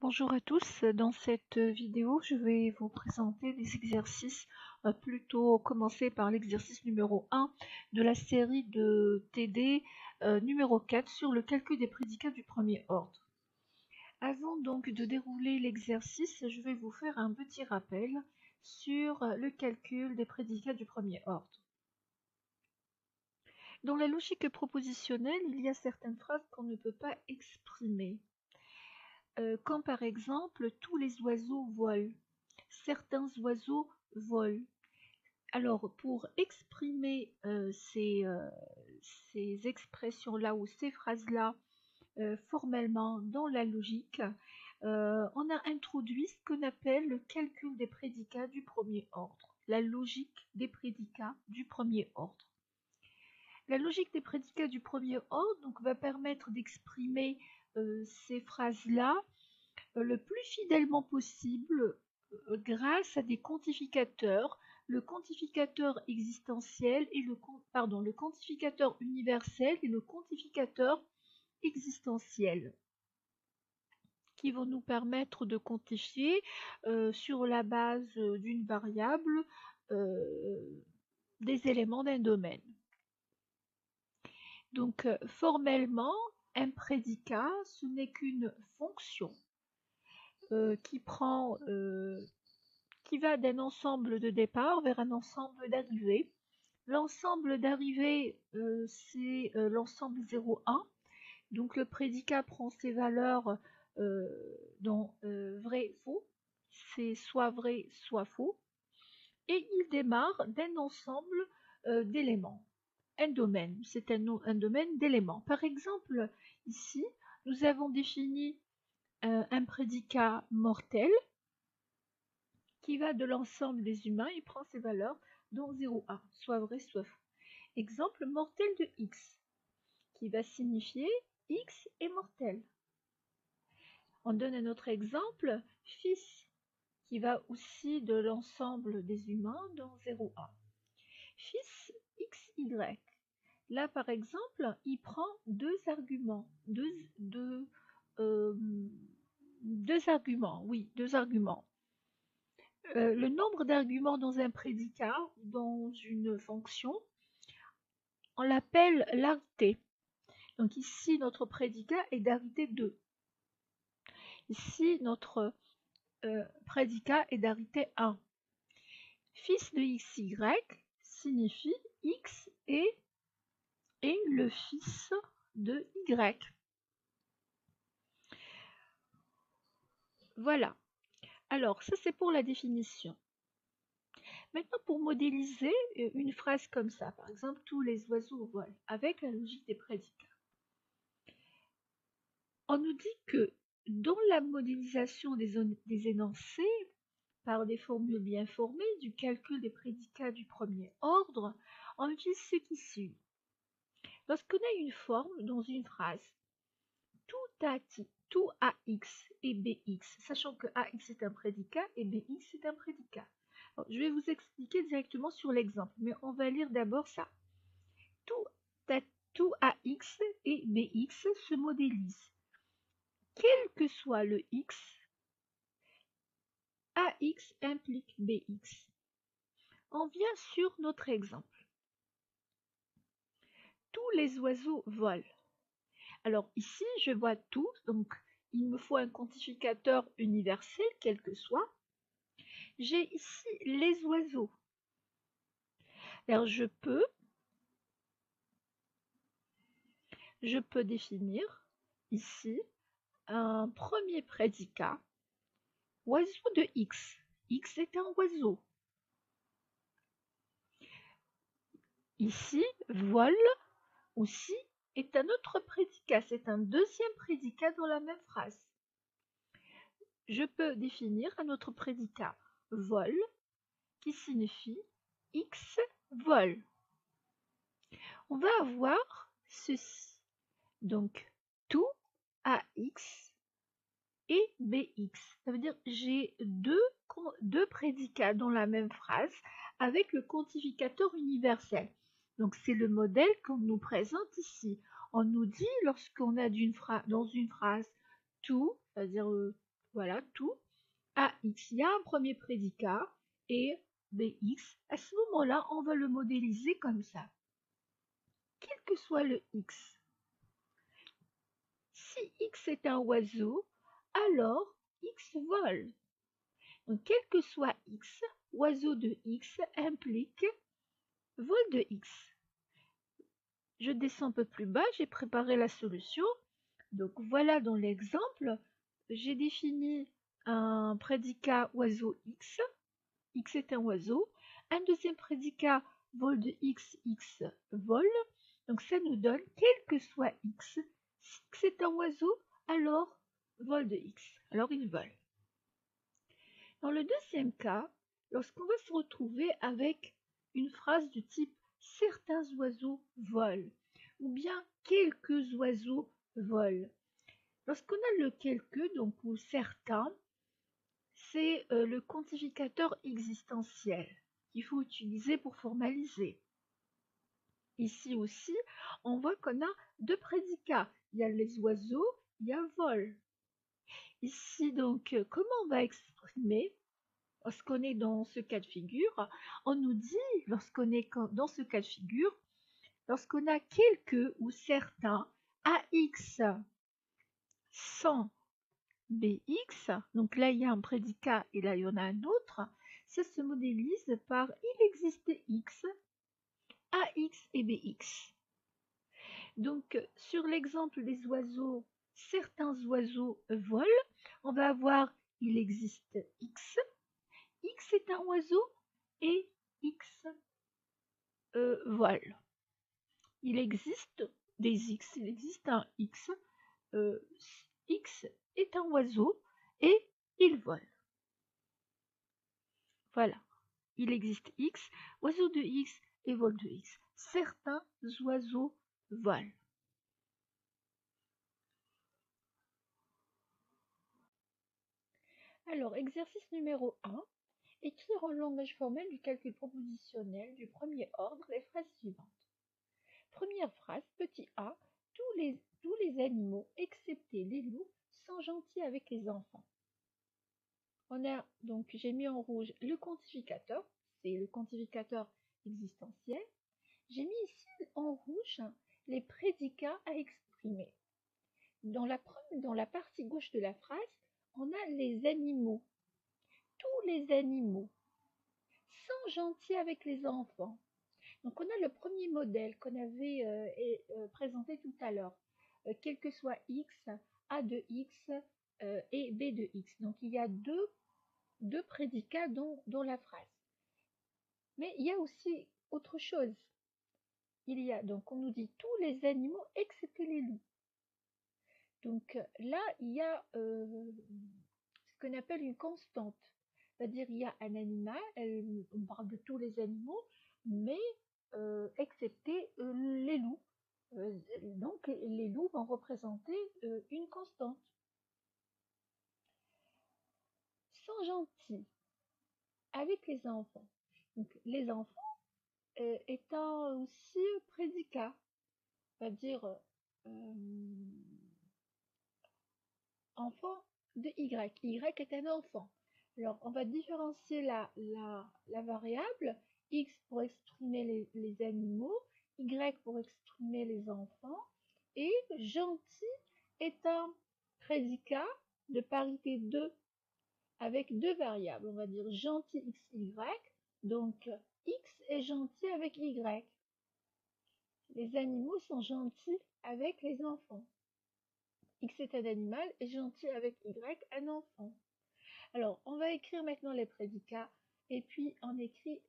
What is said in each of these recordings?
Bonjour à tous, dans cette vidéo je vais vous présenter des exercices, plutôt commencer par l'exercice numéro 1 de la série de TD numéro 4 sur le calcul des prédicats du premier ordre. Avant donc de dérouler l'exercice, je vais vous faire un petit rappel sur le calcul des prédicats du premier ordre. Dans la logique propositionnelle, il y a certaines phrases qu'on ne peut pas exprimer. Quand par exemple tous les oiseaux volent, certains oiseaux volent. Alors pour exprimer ces expressions-là ou ces phrases-là formellement dans la logique, on a introduit ce qu'on appelle le calcul des prédicats du premier ordre, la logique des prédicats du premier ordre. La logique des prédicats du premier ordre donc, va permettre d'exprimer ces phrases-là le plus fidèlement possible grâce à des quantificateurs, le quantificateur existentiel et le quantificateur universel et le quantificateur existentiel, qui vont nous permettre de quantifier sur la base d'une variable des éléments d'un domaine. Donc formellement, un prédicat, ce n'est qu'une fonction qui va d'un ensemble de départ vers un ensemble d'arrivée. L'ensemble d'arrivée, c'est l'ensemble 0, 1. Donc le prédicat prend ses valeurs dans vrai, faux. C'est soit vrai, soit faux. Et il démarre d'un ensemble d'éléments. Un domaine, c'est un domaine d'éléments. Par exemple, ici, nous avons défini un prédicat mortel qui va de l'ensemble des humains et prend ses valeurs dont 0, 1, soit vrai, soit faux. Exemple mortel de x, qui va signifier x est mortel. On donne un autre exemple, fils, qui va aussi de l'ensemble des humains dont 0, 1. Fils xy. Là, par exemple, il prend deux arguments. Deux arguments, oui, deux arguments. Le nombre d'arguments dans un prédicat ou dans une fonction, on l'appelle l'arité. Donc ici, notre prédicat est d'arité 2. Ici, notre prédicat est d'arité 1. Fils de xy signifie x est le fils de y. Voilà. Alors, ça c'est pour la définition. Maintenant, pour modéliser une phrase comme ça, par exemple, tous les oiseaux volent, avec la logique des prédicats. On nous dit que dans la modélisation des énoncés, par des formules bien formées, du calcul des prédicats du premier ordre, on utilise ce qui suit. Lorsqu'on a une forme dans une phrase, tout AX et BX, sachant que AX est un prédicat et BX est un prédicat. Alors, je vais vous expliquer directement sur l'exemple, mais on va lire d'abord ça. Tout AX et BX se modélisent. Quel que soit le X, AX implique BX. On vient sur notre exemple. Tous les oiseaux volent. Alors ici, je vois tout, donc il me faut un quantificateur universel, quel que soit. J'ai ici les oiseaux. Alors je peux définir ici un premier prédicat, oiseau de X. X est un oiseau. Ici, vol aussi est un autre prédicat, c'est un deuxième prédicat dans la même phrase. Je peux définir un autre prédicat, vol, qui signifie X vole. On va avoir ceci. Donc, tout AX et BX. Ça veut dire j'ai deux prédicats dans la même phrase avec le quantificateur universel. Donc, c'est le modèle qu'on nous présente ici. On nous dit, lorsqu'on a dans une phrase tout, c'est-à-dire voilà, tout, AX, il y a un premier prédicat, et BX. À ce moment-là, on va le modéliser comme ça. Quel que soit le X, si X est un oiseau, alors X vole. Donc, quel que soit X, oiseau de X implique vol de X. Je descends un peu plus bas, j'ai préparé la solution. Donc voilà dans l'exemple, j'ai défini un prédicat oiseau X, X est un oiseau, un deuxième prédicat vol de X, X vole, donc ça nous donne quel que soit X, si X est un oiseau, alors vol de X, alors il vole. Dans le deuxième cas, lorsqu'on va se retrouver avec une phrase du type certains oiseaux volent ou bien quelques oiseaux volent. Lorsqu'on a le quelque, donc ou certains, c'est le quantificateur existentiel qu'il faut utiliser pour formaliser. Ici aussi, on voit qu'on a deux prédicats. Il y a les oiseaux, il y a vol. Ici, donc, comment on va exprimer lorsqu'on est dans ce cas de figure? On nous dit, lorsqu'on est dans ce cas de figure, lorsqu'on a quelques ou certains AX sans BX, donc là il y a un prédicat et là il y en a un autre, ça se modélise par il existe X, AX et BX. Donc sur l'exemple des oiseaux, certains oiseaux volent, on va avoir il existe X, X est un oiseau et X vole. Il existe des X, il existe un X, X est un oiseau et il vole. Voilà, il existe X, oiseau de X et vol de X. Certains oiseaux volent. Alors, exercice numéro 1. Écrire en langage formel du calcul propositionnel du premier ordre les phrases suivantes. Première phrase, petit a, tous les animaux, excepté les loups, sont gentils avec les enfants. On a donc, j'ai mis en rouge le quantificateur, c'est le quantificateur existentiel. J'ai mis ici en rouge les prédicats à exprimer. Dans la partie gauche de la phrase, on a les animaux. Tous les animaux sont gentils avec les enfants. Donc on a le premier modèle qu'on avait présenté tout à l'heure. Quel que soit x, a de x et b de x. Donc il y a deux prédicats dans la phrase. Mais il y a aussi autre chose. Il y a, donc on nous dit tous les animaux excepté les loups. Donc là, il y a ce qu'on appelle une constante. C'est-à-dire il y a un animal, on parle de tous les animaux, mais excepté les loups. Donc les loups vont représenter une constante. Sont gentils avec les enfants. Donc les enfants étant aussi prédicat, c'est-à-dire enfant de Y. Y est un enfant. Alors, on va différencier la variable X pour exprimer les animaux, Y pour exprimer les enfants, et gentil est un prédicat de parité 2 avec deux variables. On va dire gentil X, Y, donc X est gentil avec Y. Les animaux sont gentils avec les enfants. X est un animal et gentil avec Y, un enfant. Alors, on va écrire maintenant les prédicats et puis on écrit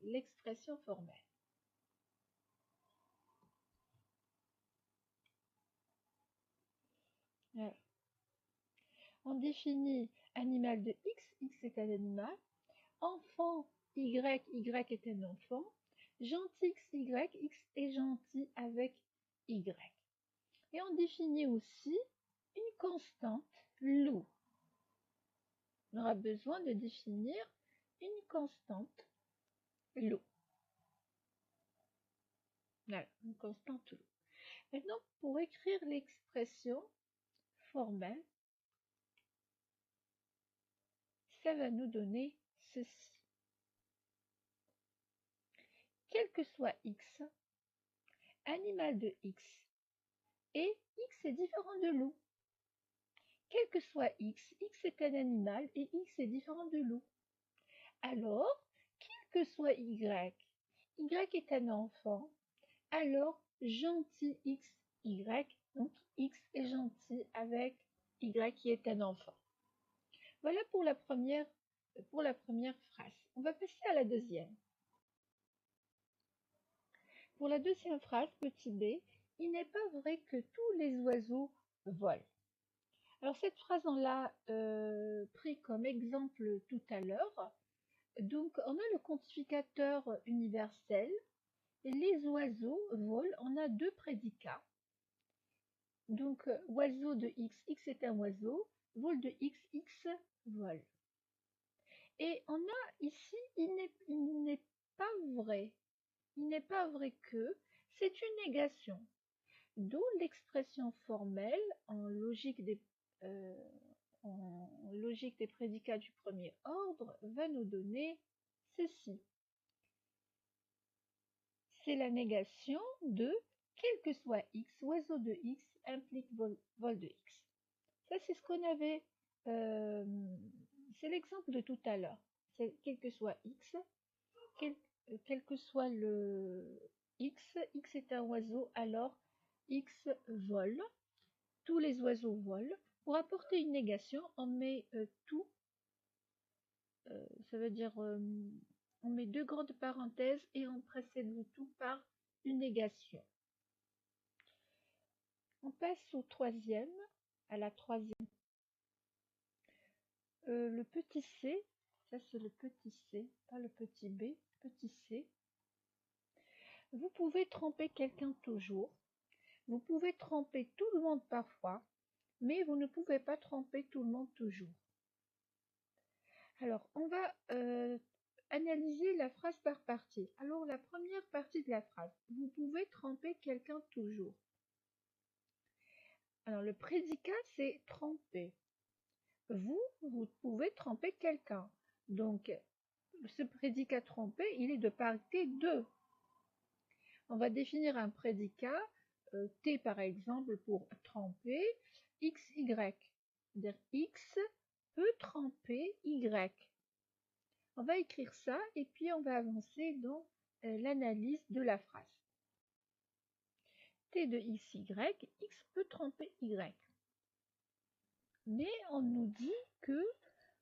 l'expression formelle. Voilà. On définit animal de X, X est un animal. Enfant, Y, Y est un enfant. Gentil X, Y, X est gentil avec Y. Et on définit aussi une constante, loup. On aura besoin de définir une constante, loup. Voilà, une constante loup. Maintenant, pour écrire l'expression formelle, ça va nous donner ceci. Quel que soit x, animal de x, et x est différent de loup. Quel que soit x, x est un animal et x est différent de loup. Alors, quel que soit y, y est un enfant, alors gentil x, y, donc x est gentil avec y qui est un enfant. Voilà pour la première phrase. On va passer à la deuxième. Pour la deuxième phrase, petit b, il n'est pas vrai que tous les oiseaux volent. Alors cette phrase, on l'a pris comme exemple tout à l'heure. Donc on a le quantificateur universel. Les oiseaux volent, on a deux prédicats. Donc oiseau de x, x est un oiseau, vol de x, x vole. Et on a ici, il n'est pas vrai. Il n'est pas vrai que, c'est une négation. D'où l'expression formelle en logique des prédicats du premier ordre va nous donner ceci. C'est la négation de quel que soit x, oiseau de x implique vol de x. Ça, c'est ce qu'on avait, c'est l'exemple de tout à l'heure. C'est quel que soit x, quel que soit le x, x est un oiseau, alors x vole. Tous les oiseaux volent. Pour apporter une négation, on met tout, ça veut dire on met deux grandes parenthèses et on précède le tout par une négation. On passe à la troisième. Le petit c, ça c'est le petit c, pas le petit b, petit c. Vous pouvez tromper quelqu'un toujours. Vous pouvez tromper tout le monde parfois, mais vous ne pouvez pas tromper tout le monde toujours. Alors, on va analyser la phrase par partie. Alors, la première partie de la phrase, vous pouvez tromper quelqu'un toujours. Alors, le prédicat, c'est tromper. Vous pouvez tromper quelqu'un. Donc, ce prédicat tromper, il est de parité 2. On va définir un prédicat, T par exemple, pour tromper, x, y. C'est-à-dire x peut tromper y. On va écrire ça et puis on va avancer dans l'analyse de la phrase. T de x, y, x peut tromper y. Mais on nous dit que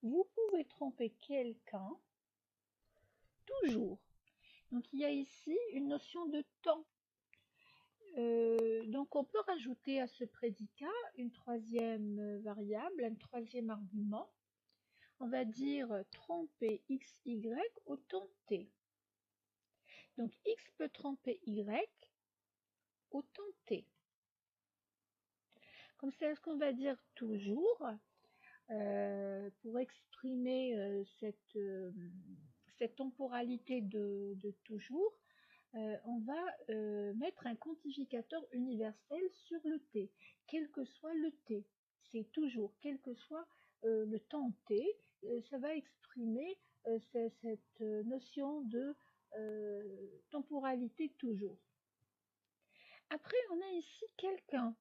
vous pouvez tromper quelqu'un toujours. Donc il y a ici une notion de temps. Donc on peut rajouter à ce prédicat une troisième variable, un troisième argument. On va dire tromper x, y au temps t. Donc x peut tromper y au temps t. Comme c'est ce qu'on va dire toujours, pour exprimer cette temporalité de toujours, on va mettre un quantificateur universel sur le t, quel que soit le t. C'est toujours, quel que soit le temps t, ça va exprimer cette notion de temporalité toujours. Après, on a ici quelqu'un.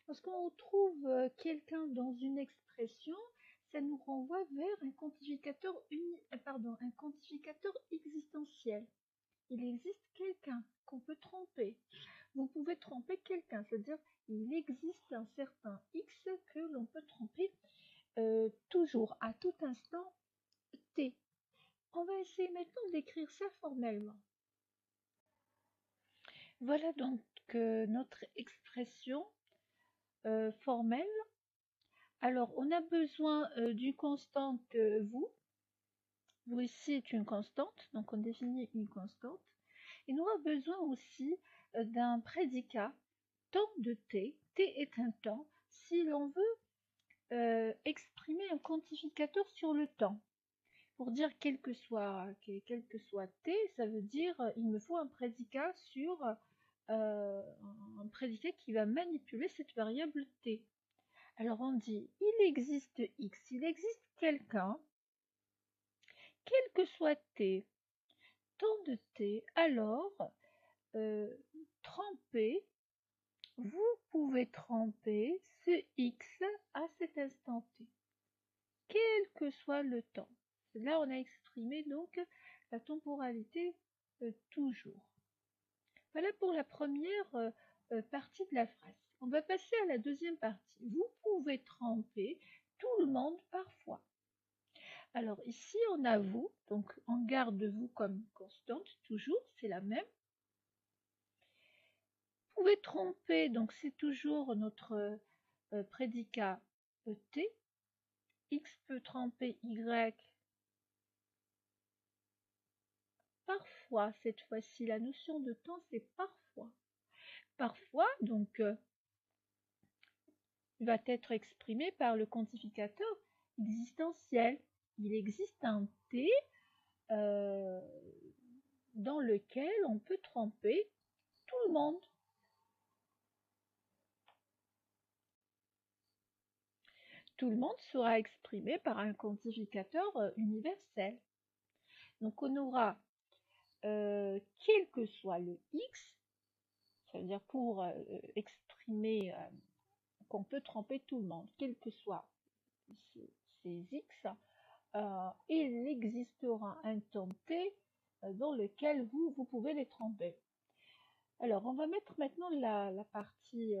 Lorsqu'on trouve quelqu'un dans une expression, ça nous renvoie vers un quantificateur existentiel. Il existe quelqu'un qu'on peut tromper. Vous pouvez tromper quelqu'un, c'est-à-dire il existe un certain x que l'on peut tromper toujours, à tout instant t. On va essayer maintenant d'écrire ça formellement. Voilà donc notre expression formelle. Alors, on a besoin d'une constante vous. Vous ici est une constante, donc on définit une constante. Et nous avons besoin aussi d'un prédicat temps de t. T est un temps. Si l'on veut exprimer un quantificateur sur le temps, pour dire quel que soit t, ça veut dire il me faut un prédicat sur un prédicat qui va manipuler cette variable t. Alors on dit il existe X, il existe quelqu'un, quel que soit T, tant de T, alors tremper, vous pouvez tremper ce X à cet instant T, quel que soit le temps. Là on a exprimé donc la temporalité toujours. Voilà pour la première partie de la phrase. On va passer à la deuxième partie. Vous pouvez tremper tout le monde parfois. Alors ici, on a vous, donc on garde vous comme constante, toujours, c'est la même. Vous pouvez tromper, donc c'est toujours notre prédicat ET. X peut tromper Y. Parfois, cette fois-ci, la notion de temps, c'est parfois. Parfois, donc, va être exprimé par le quantificateur existentiel. Il existe un T dans lequel on peut tromper tout le monde. Tout le monde sera exprimé par un quantificateur universel. Donc on aura, quel que soit le X, ça veut dire pour exprimer qu'on peut tromper tout le monde, quel que soit ces X, il existera un temps T dans lequel vous pouvez les tromper. Alors, on va mettre maintenant la partie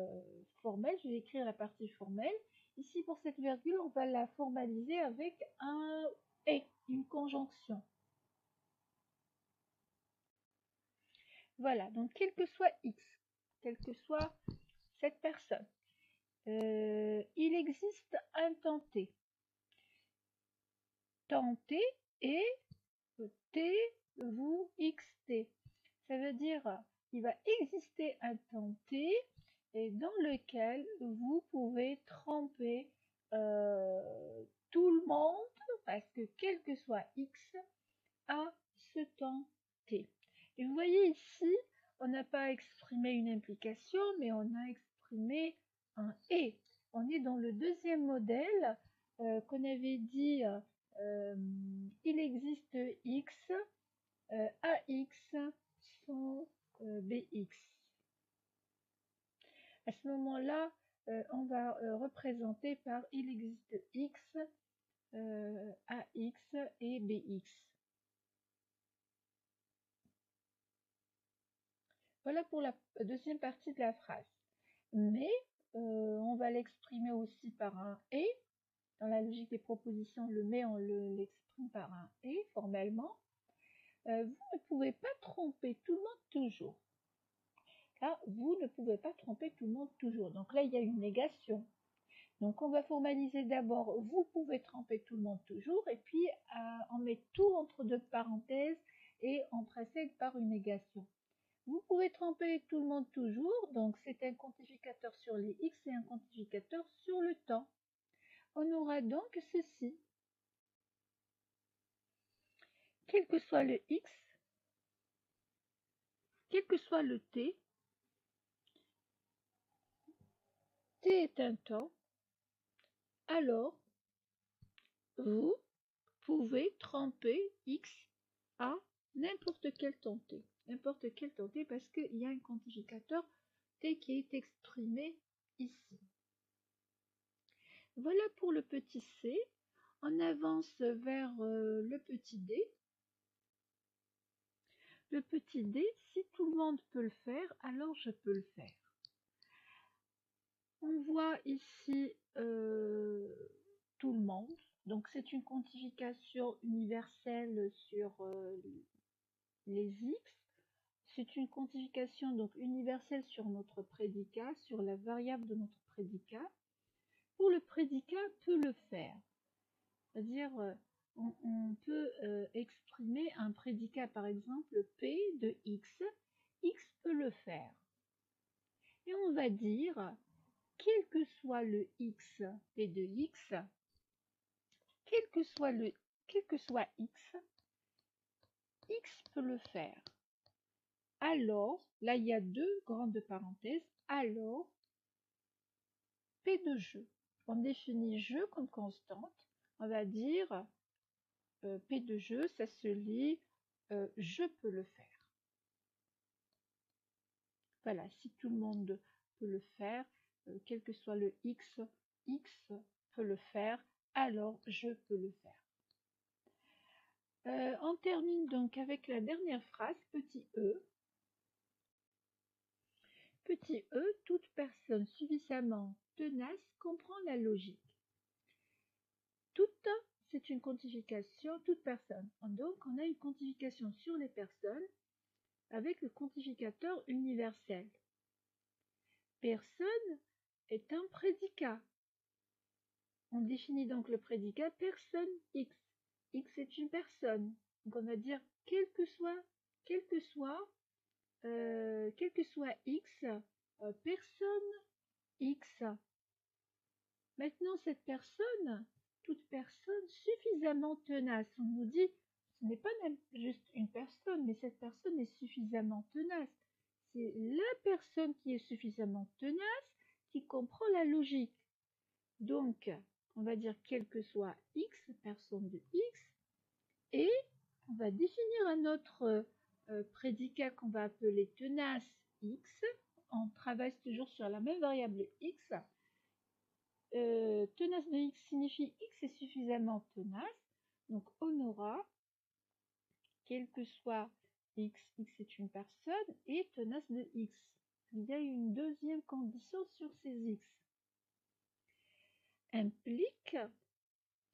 formelle. Je vais écrire la partie formelle. Ici, pour cette virgule, on va la formaliser avec un « et », une conjonction. Voilà, donc quel que soit X, quelle que soit cette personne, il existe un temps T. Temps T et T, vous, xt. Ça veut dire il va exister un temps T et dans lequel vous pouvez tremper tout le monde, parce que quel que soit X, à ce temps T. Et vous voyez ici, on n'a pas exprimé une implication, mais on a exprimé un « et ». On est dans le deuxième modèle qu'on avait dit il existe X, AX sans BX. À ce moment-là, on va représenter par il existe X, AX et BX. Voilà pour la deuxième partie de la phrase. Mais on va l'exprimer aussi par un « et ». Dans la logique des propositions, le « mais », on l'exprime par un « et » formellement. Vous ne pouvez pas tromper tout le monde toujours. Là, vous ne pouvez pas tromper tout le monde toujours. Donc là, il y a une négation. Donc on va formaliser d'abord « vous pouvez tromper tout le monde toujours » et puis on met tout entre deux parenthèses et on précède par une négation. Vous pouvez tromper tout le monde toujours, donc c'est un quantificateur sur les X et un quantificateur sur le temps. On aura donc ceci. Quel que soit le X, quel que soit le T, T est un temps, alors vous pouvez tremper X à n'importe quel temps T. N'importe quel temps T parce qu'il y a un quantificateur T qui est exprimé ici. Voilà pour le petit c. On avance vers le petit d. Le petit d, si tout le monde peut le faire, alors je peux le faire. On voit ici tout le monde. Donc c'est une quantification universelle sur les X. C'est une quantification donc universelle sur notre prédicat, sur la variable de notre prédicat. Pour le prédicat peut le faire. C'est-à-dire on peut exprimer un prédicat par exemple P de X. X peut le faire. Et on va dire quel que soit le X P de X, quel que soit X, X peut le faire. Alors, là il y a deux grandes parenthèses, alors P de jeu. On définit je comme constante. On va dire P de je, ça se lit je peux le faire. Voilà, si tout le monde peut le faire, quel que soit le x, x peut le faire, alors je peux le faire. On termine donc avec la dernière phrase, petit e. Petit e, toute personne suffisamment tenace comprend la logique. Toute, c'est une quantification, toute personne. Donc, on a une quantification sur les personnes avec le quantificateur universel. Personne est un prédicat. On définit donc le prédicat personne X. X est une personne. Donc, on va dire quel que soit X, personne X. Maintenant, cette personne, toute personne suffisamment tenace, on nous dit, ce n'est pas juste une personne, mais cette personne est suffisamment tenace. C'est la personne qui est suffisamment tenace qui comprend la logique. Donc, on va dire quel que soit X, personne de X, et on va définir un autre prédicat qu'on va appeler tenace X. On travaille toujours sur la même variable X. Tenace de X signifie X est suffisamment tenace. Donc on aura, quel que soit X, X est une personne, et tenace de X. Il y a une deuxième condition sur ces X. Implique,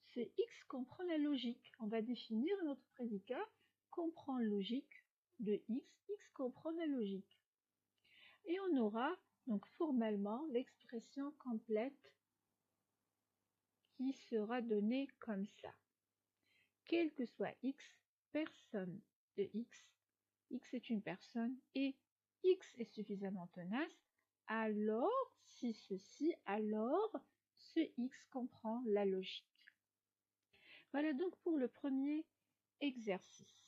ce X comprend la logique. On va définir notre prédicat comprend logique de X, X comprend la logique. Et on aura donc formellement l'expression complète qui sera donnée comme ça. Quel que soit X, personne de X, X est une personne et X est suffisamment tenace, alors si ceci, alors ce X comprend la logique. Voilà donc pour le premier exercice.